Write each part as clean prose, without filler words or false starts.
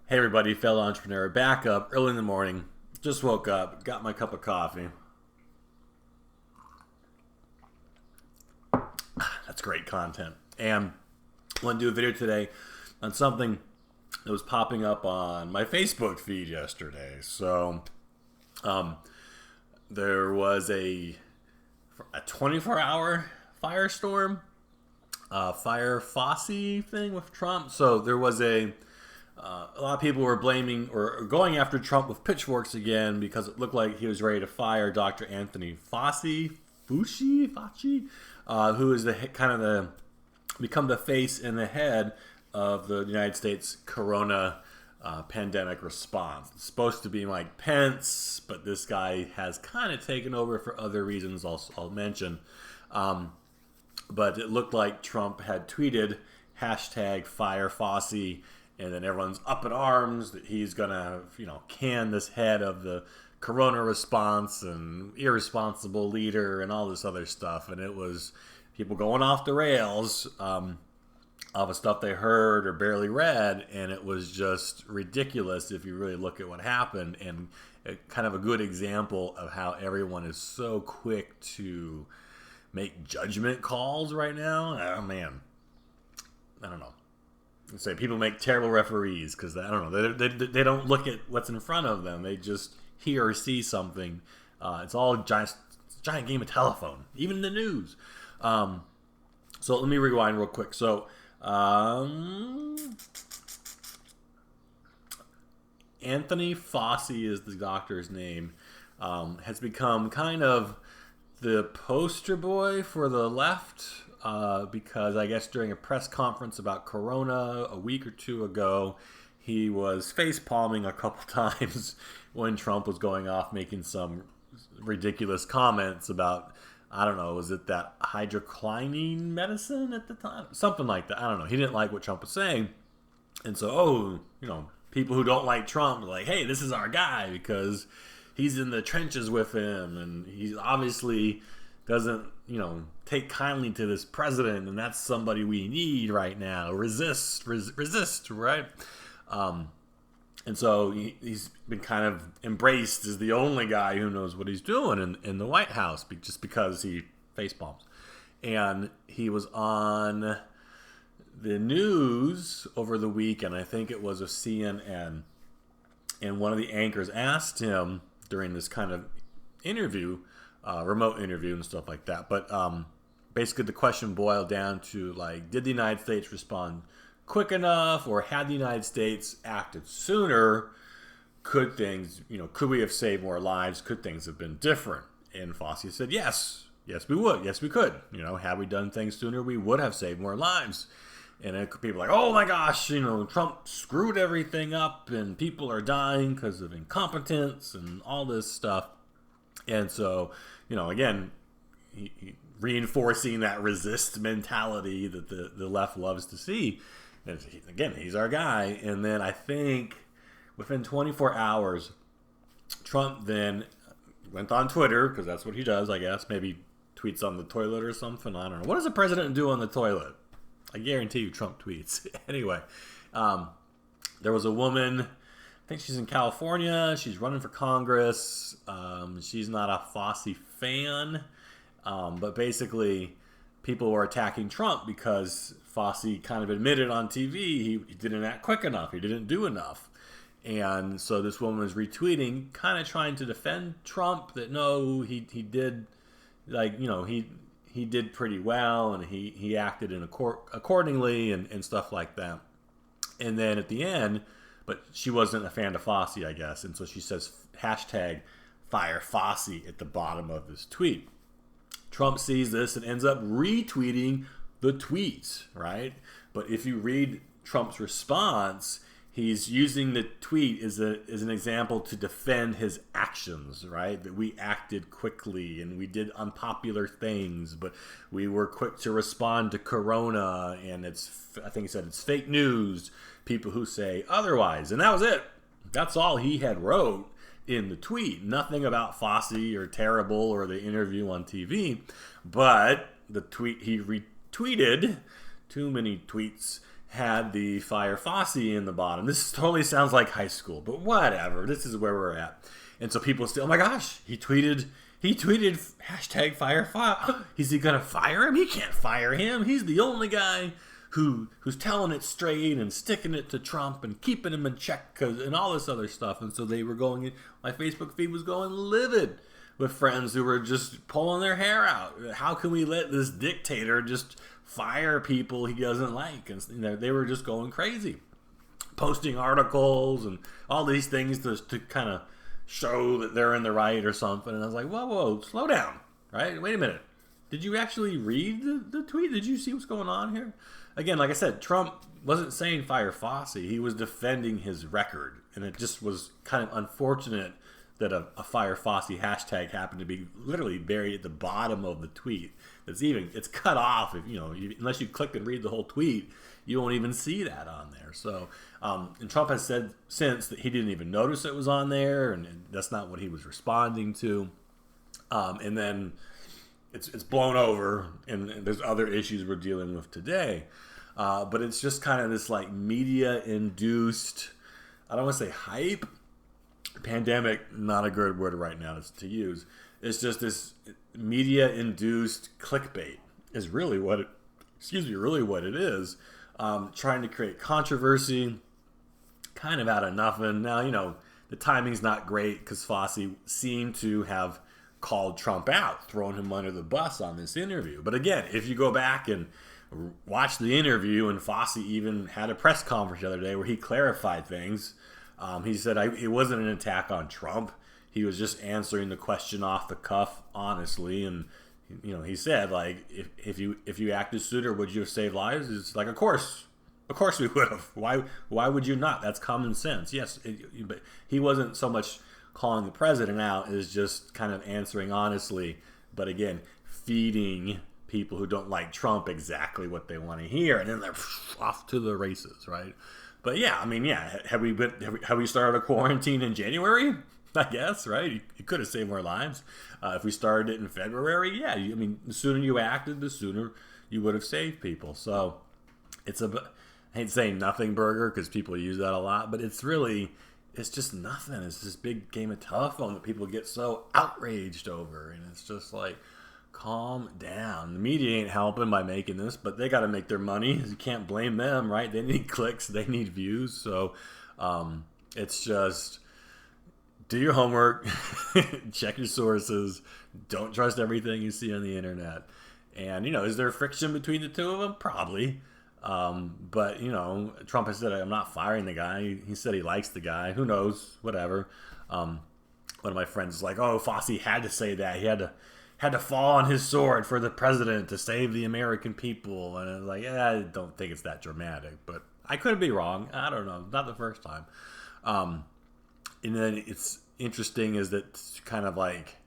Hey everybody, fellow entrepreneur, back up early in the morning. Just woke up, got my cup of coffee. That's great content. And I want to do a video today on something that was popping up on my Facebook feed yesterday. So, there was a 24-hour firestorm, firefauci thing with Trump. So there was a lot of people were blaming or going after Trump with pitchforks again because it looked like he was ready to fire Dr. Anthony Fauci, who is become the face and the head of the United States corona pandemic response. It's supposed to be Mike Pence, but this guy has kind of taken over for other reasons I'll mention. But it looked like Trump had tweeted hashtag fire Fauci, and then everyone's up in arms that he's gonna, can this head of the corona response and irresponsible leader and all this other stuff. And it was people going off the rails of the stuff they heard or barely read, and it was just ridiculous if you really look at what happened, and kind of a good example of how everyone is so quick to make judgment calls right now. Oh man, I don't know. Say people make terrible referees because I don't know, they don't look at what's in front of them. They just hear or see something. It's all a giant game of telephone, even in the news. So let me rewind real quick. So Anthony Fauci is the doctor's name. Has become kind of the poster boy for the left. Because I guess during a press conference about Corona a week or two ago, he was face palming a couple times when Trump was going off making some ridiculous comments about, I don't know, was it that hydrochlorine medicine at the time? Something like that. I don't know. He didn't like what Trump was saying. And so, people who don't like Trump are like, hey, this is our guy because he's in the trenches with him and he's obviously doesn't, take kindly to this president, and that's somebody we need right now. Resist, right? And so he's been kind of embraced as the only guy who knows what he's doing in the White House, just because he face palms. And he was on the news over the weekend, I think it was a CNN, and one of the anchors asked him during this kind of interview, remote interview and stuff like that. But basically the question boiled down to, did the United States respond quick enough, or had the United States acted sooner, could things, could we have saved more lives? Could things have been different? And Fauci said, yes, we would. Yes, we could. Had we done things sooner, we would have saved more lives. And people are like, oh my gosh, Trump screwed everything up and people are dying because of incompetence and all this stuff. And so, again, he reinforcing that resist mentality that the left loves to see. And again, he's our guy. And then I think within 24 hours, Trump then went on Twitter, because that's what he does, I guess. Maybe tweets on the toilet or something. I don't know. What does a president do on the toilet? I guarantee you Trump tweets. Anyway, there was a woman, I think she's in California. She's running for Congress. She's not a Fauci fan. But basically, people were attacking Trump because Fauci kind of admitted on TV he didn't act quick enough. He didn't do enough. And so this woman was retweeting, kind of trying to defend Trump, that no, he did, he did pretty well, and he acted accordingly and stuff like that. And then at the end, but she wasn't a fan of Fauci, I guess. And so she says hashtag fire Fauci at the bottom of this tweet. Trump sees this and ends up retweeting the tweet, right? But if you read Trump's response, he's using the tweet as an example to defend his actions, right? That we acted quickly and we did unpopular things, but we were quick to respond to Corona, and I think he said it's fake news, people who say otherwise. And that was it. That's all he had wrote in the tweet. Nothing about Fauci or terrible or the interview on TV. But the tweet he retweeted, too many tweets, had the firefauci in the bottom. This totally sounds like high school, but whatever. This is where we're at. And so people still, oh my gosh, he tweeted hashtag firefauci. Is he gonna fire him? He can't fire him. He's the only guy who's telling it straight and sticking it to Trump and keeping him in check and all this other stuff. And so they were going, my Facebook feed was going livid with friends who were just pulling their hair out. How can we let this dictator just fire people he doesn't like? And they were just going crazy, posting articles and all these things to kind of show that they're in the right or something. And I was like, whoa, slow down, right? Wait a minute. Did you actually read the tweet? Did you see what's going on here? Again, like I said, Trump wasn't saying fire Fauci. He was defending his record. And it just was kind of unfortunate that a fire Fauci hashtag happened to be literally buried at the bottom of the tweet. It's cut off. If unless you click and read the whole tweet, you won't even see that on there. So, and Trump has said since that he didn't even notice it was on there, and that's not what he was responding to. And then it's blown over, and there's other issues we're dealing with today. But it's just kind of this like media-induced, I don't want to say hype. Pandemic, not a good word right now to use. It's just this media-induced clickbait is really what it is. Trying to create controversy, kind of out of nothing. Now, the timing's not great because Fauci seemed to have called Trump out, thrown him under the bus on this interview. But again, if you go back and watch the interview, and Fauci even had a press conference the other day where he clarified things. He said it wasn't an attack on Trump. He was just answering the question off the cuff, honestly. And he said, like, if you acted sooner, would you have saved lives? It's like, of course we would have. Why would you not? That's common sense. Yes, but he wasn't so much calling the president out as just kind of answering honestly. But again, feeding people who don't like Trump exactly what they want to hear, and then they're off to the races, right? But yeah, have we started a quarantine in January? I guess, right? You could have saved more lives. If we started it in February, yeah. The sooner you acted, the sooner you would have saved people. So it's I hate saying nothing burger because people use that a lot, but it's just nothing. It's this big game of telephone that people get so outraged over, and it's just like, calm down. The media ain't helping by making this, but they got to make their money. You can't blame them, right? They need clicks, they need views. So it's just do your homework, check your sources, don't trust everything you see on the internet. And is there friction between the two of them? Probably. But Trump has said, I'm not firing the guy. He said he likes the guy. Who knows? Whatever. One of my friends is like, oh, Fauci had to say that. He had to fall on his sword for the president to save the American people. And I was like, I don't think it's that dramatic, but I could be wrong. I don't know. Not the first time. And then it's interesting is that kind of like,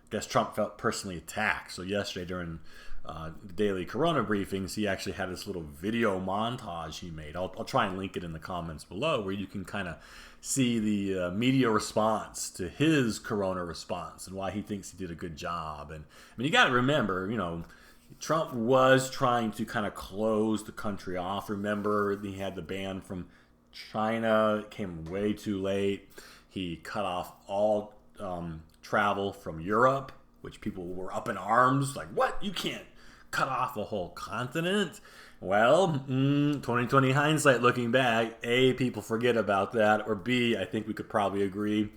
I guess Trump felt personally attacked. So yesterday during the daily Corona briefings, he actually had this little video montage he made. I'll try and link it in the comments below where you can kind of see the media response to his Corona response and why he thinks he did a good job. And you got to remember, Trump was trying to kind of close the country off. Remember, he had the ban from China. It came way too late. He cut off all travel from Europe, which people were up in arms. Like, what? You can't cut off a whole continent? Well, 2020 hindsight looking back, A, people forget about that, or B, I think we could probably agree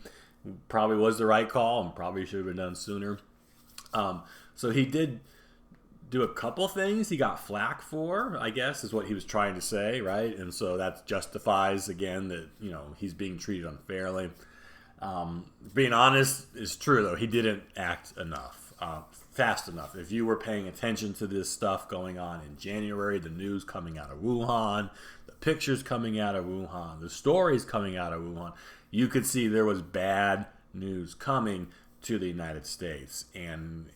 probably was the right call and probably should have been done sooner. So he did do a couple things he got flack for, I guess, is what he was trying to say, right? And so that justifies, again, that, he's being treated unfairly. Being honest is true, though. He didn't act enough, fast enough. If you were paying attention to this stuff going on in January, the news coming out of Wuhan, the pictures coming out of Wuhan, the stories coming out of Wuhan, you could see there was bad news coming to the United States. And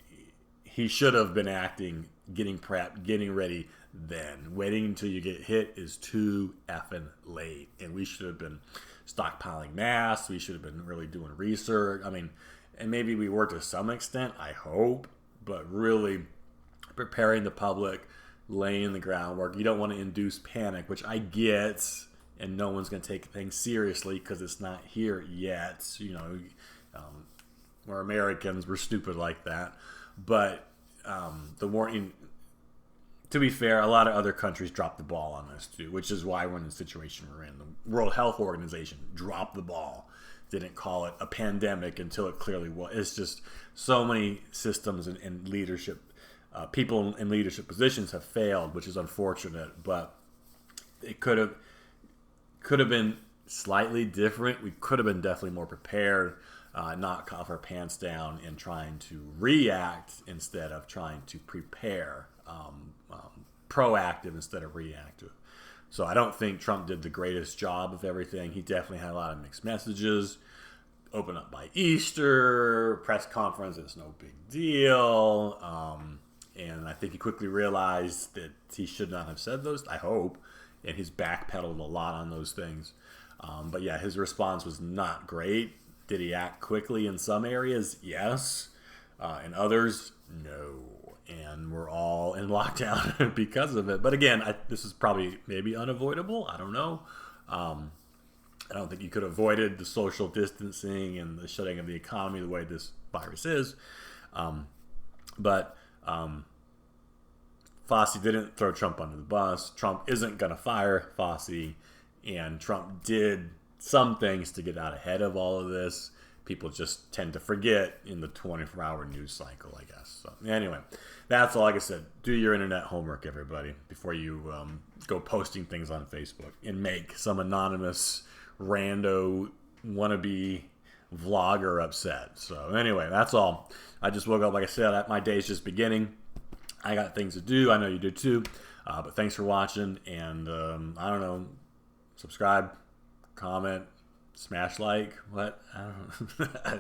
he should have been acting, getting prepped, getting ready then. Waiting until you get hit is too effing late. And we should have been stockpiling masks. We should have been really doing research. And maybe we were to some extent, I hope, but really preparing the public laying the groundwork. You don't want to induce panic, which I get, and no one's going to take things seriously because it's not here yet. You know, we're Americans, we're stupid like that. But the warning. To be fair, a lot of other countries dropped the ball on this too, which is why we're in the situation we're in. The World Health Organization dropped the ball, didn't call it a pandemic until it clearly was. It's just so many systems and leadership, people in leadership positions have failed, which is unfortunate. But it could have been slightly different. We could have been definitely more prepared, not caught our pants down and trying to react instead of trying to prepare. Proactive instead of reactive. So I don't think Trump did the greatest job of everything. He definitely had a lot of mixed messages. Open up by Easter, press conference, it's no big deal. And I think he quickly realized that he should not have said those, I hope. And he's backpedaled a lot on those things. But yeah, his response was not great. Did he act quickly in some areas? Yes. In others, no. And we're all in lockdown because of it. But again, this is probably maybe unavoidable. I don't know. I don't think you could have avoided the social distancing and the shutting of the economy the way this virus is. But Fauci didn't throw Trump under the bus. Trump isn't going to fire Fauci. And Trump did some things to get out ahead of all of this. People just tend to forget in the 24-hour news cycle, I guess. So anyway, that's all. Like I said, do your internet homework, everybody, before you go posting things on Facebook and make some anonymous rando wannabe vlogger upset. So anyway, that's all. I just woke up, like I said, my day's just beginning. I got things to do. I know you do too. But thanks for watching. And I don't know, subscribe, comment, smash like, what? I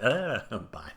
don't know. Bye.